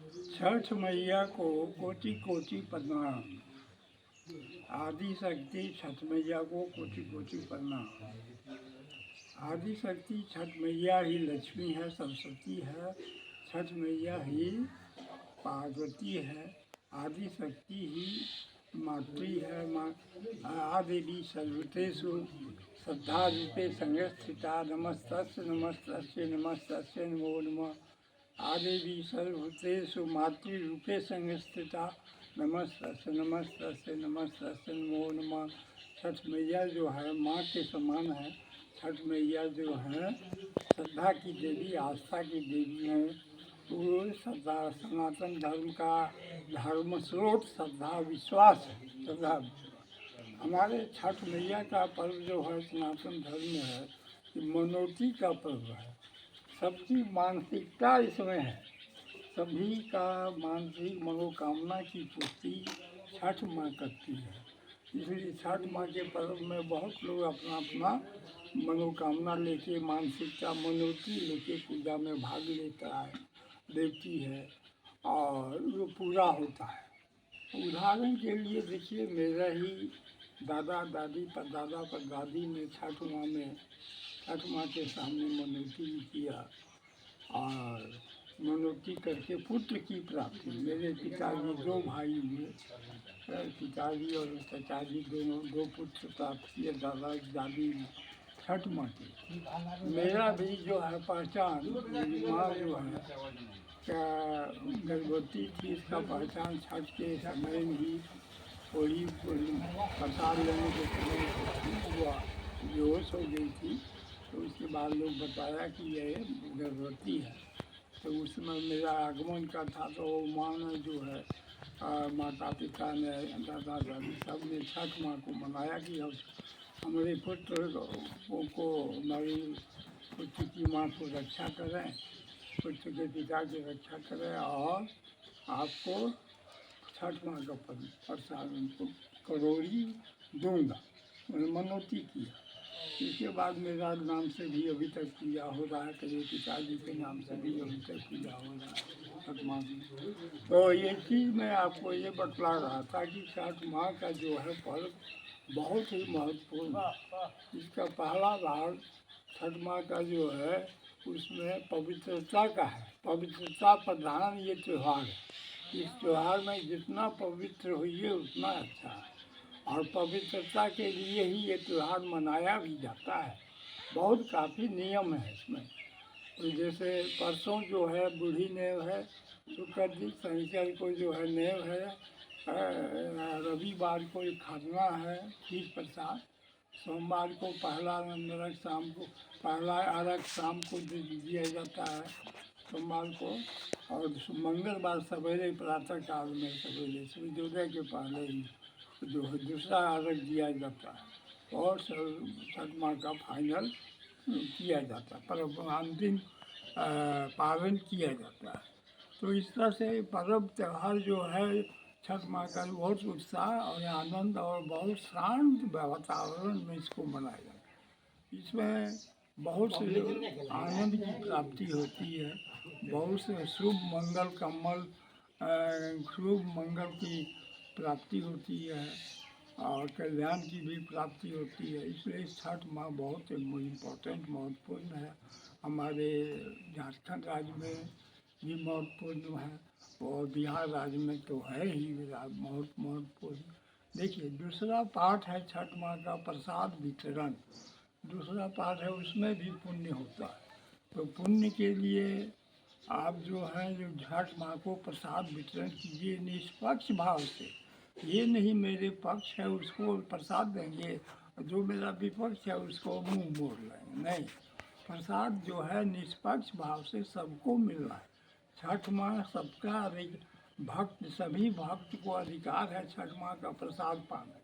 छठ मैया को कोटि कोटि प्रणाम। आदि शक्ति छठ मैया को कोटि कोटि प्रणाम। आदि शक्ति छठ मैया ही लक्ष्मी है, सरस्वती है। छठ मैया ही पार्वती है। आदि शक्ति ही मातृ है। आदेवी सर्वतेषु श्रद्धा रूपे संस्थिता। नमस्तस्य नमस्तस्य नमस्तस्य नमो नमः। आदेवी सर्वभूतेषु मातृरूपे संस्थिता। नमस्तस्य नमस्तस्य नमस्तस्य नमो नमः। छठ मैया जो है माँ के समान है। छठ मैया जो है श्रद्धा की देवी, आस्था की देवी है। वो श्रद्धा सनातन धर्म का धर्म स्रोत श्रद्धा विश्वास है। श्रद्धा हमारे छठ मैया का पर्व जो है सनातन धर्म है, मनोती का पर्व है। सबकी मानसिकता इसमें है। सभी का मानसिक मनोकामना की पूर्ति छठ माँ करती है। इसलिए छठ माँ के पर्व में बहुत लोग अपना अपना मनोकामना लेके, मानसिकता मनोती लेके पूजा में भाग लेता है, देती है और वो पूरा होता है। उदाहरण के लिए देखिए, मेरा ही दादा दादी परदादा परदादी ने छठ माँ के सामने मनोती किया और मनोती करके पुत्र की प्राप्ति। मेरे पिताजी दो भाई हुए, पिताजी और चाचाजी दोनों दो पुत्र प्राप्त किए दादा दादी छठ माँ की। मेरा भी जो है पहचान, मेरी माँ जो है क्या गर्भवती थी, इसका पहचान छठ के समय ही वही प्रसाद लेने के समय हुआ, बेहोश हो गई थी। तो उसके बाद लोग बताया कि यह गर्भवती है। तो उसमें मेरा आगमन का था, तो माँ ने जो है माता पिता ने, दादा दादी सब ने छठ माँ को मनाया कि हमारे पुत्र को, हमारी पुत्र की माँ को रक्षा करें, पुत्र के पिता की रक्षा करें और आपको छठ माँ का प्रसाद उनको करोड़ी दूंगा। मैंने मनोती किया। इसके बाद मेरा नाम से भी अभी तक पूजा हो रहा है, मेरे पिताजी के नाम से भी अभी तक पूजा हो रहा है छठ माँ की। तो ये चीज़ मैं आपको ये बतला रहा था कि छठ माँ का जो है पर्व बहुत ही महत्वपूर्ण है। इसका पहला भाग छठ माँ का जो है उसमें पवित्रता का है। पवित्रता प्रधान ये त्यौहार है। इस त्यौहार में जितना पवित्र होइए उतना अच्छा है और पवित्रता के लिए ही ये त्यौहार मनाया भी जाता है। बहुत काफ़ी नियम है इसमें। तो जैसे परसों जो है बूढ़ी नेव है, शुक्र दिन शनिचर को जो है नेव है, रविवार को खरना है खीर प्रसाद, सोमवार को पहला नरक शाम को, पहला अर्घ शाम को दिया जाता है सोमवार को, और मंगलवार सवेरे प्रातः काल में सवेरे सूर्योदय के पहले ही जो है दूसरा अर्घ दिया जाता है और छठ माँ का फाइनल किया जाता है, पर्व अंतिम पावन किया जाता है। तो इस तरह से पर्व त्यौहार जो है छठ माँ का बहुत उत्साह और आनंद और बहुत शांत वातावरण में इसको मनाया जाता है। इसमें बहुत से आनंद की प्राप्ति होती है, बहुत से शुभ मंगल कमल शुभ मंगल की प्राप्ति होती है और कल्याण की भी प्राप्ति होती है। इसलिए छठ माँ बहुत इम्पोर्टेंट महत्वपूर्ण है। हमारे झारखंड राज्य में भी महत्वपूर्ण है और बिहार राज्य में तो है ही बहुत महत्वपूर्ण। देखिए, दूसरा पाठ है छठ माँ का प्रसाद वितरण। दूसरा पाठ है उसमें भी पुण्य होता है। तो पुण्य के लिए आप जो है जो छठ माँ को प्रसाद वितरण कीजिए निष्पक्ष भाव से। ये नहीं मेरे पक्ष है उसको प्रसाद देंगे, जो मेरा विपक्ष है उसको मुंह मोड़ लेंगे, नहीं। प्रसाद जो है निष्पक्ष भाव से सबको मिल रहा है। छठ माँ सबका भक्त, सभी भक्त को अधिकार है छठ माँ का प्रसाद पाना।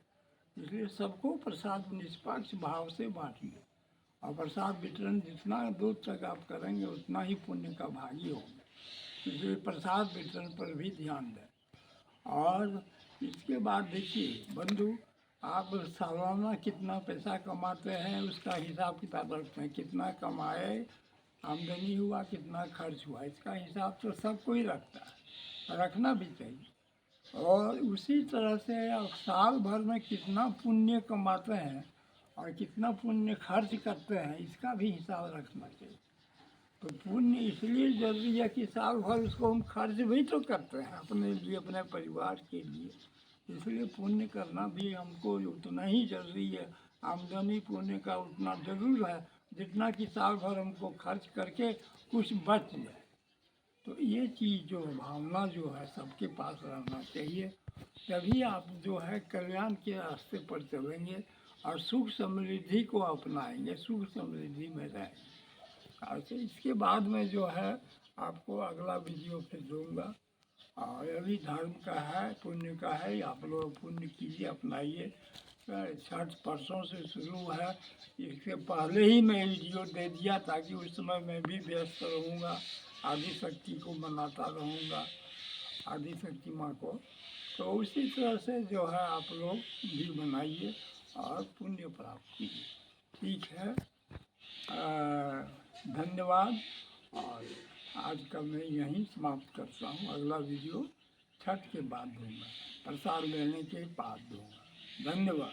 इसलिए सबको प्रसाद निष्पक्ष भाव से बांटिए और प्रसाद वितरण जितना दूर तक आप करेंगे उतना ही पुण्य का भागी होंगे। इसलिए प्रसाद वितरण पर भी ध्यान दें। और इसके बाद देखिए बंधु, आप सालाना कितना पैसा कमाते हैं उसका हिसाब किताब रखते हैं। कितना कमाए, आमदनी हुआ, कितना खर्च हुआ, इसका हिसाब तो सब कोई रखता है। रखना भी चाहिए। और उसी तरह से अब साल भर में कितना पुण्य कमाते हैं और कितना पुण्य खर्च करते हैं, इसका भी हिसाब रखना चाहिए। तो पुण्य इसलिए जरूरी है कि साल भर उसको हम खर्च भी तो करते हैं अपने लिए, अपने परिवार के लिए, इसलिए पुण्य करना भी हमको उतना ही जरूरी है। आमदनी पुण्य का उतना जरूर है जितना कि साल भर हमको खर्च करके कुछ बच जाए। तो ये चीज़ जो भावना जो है सबके पास रहना चाहिए, तभी आप जो है कल्याण के रास्ते पर चलेंगे और सुख समृद्धि को अपनाएंगे, सुख समृद्धि में रहेंगे। अच्छा, इसके बाद में जो है आपको अगला वीडियो फिर दूंगा। और यदि धर्म का है, पुण्य का है, आप लोग पुण्य कीजिए, अपनाइए। छठ परसों से शुरू है, इसके पहले ही मैं वीडियो दे दिया ताकि उस समय मैं भी व्यस्त रहूँगा, आदि शक्ति को मनाता रहूँगा, आदि शक्ति माँ को। तो उसी तरह से जो है आप लोग भी मनाइए और पुण्य प्राप्त कीजिए। ठीक है, धन्यवाद। और आज का मैं यहीं समाप्त करता हूँ। अगला वीडियो छठ के बाद दूंगा, प्रसाद लेने के बाद दूंगा। धन्यवाद।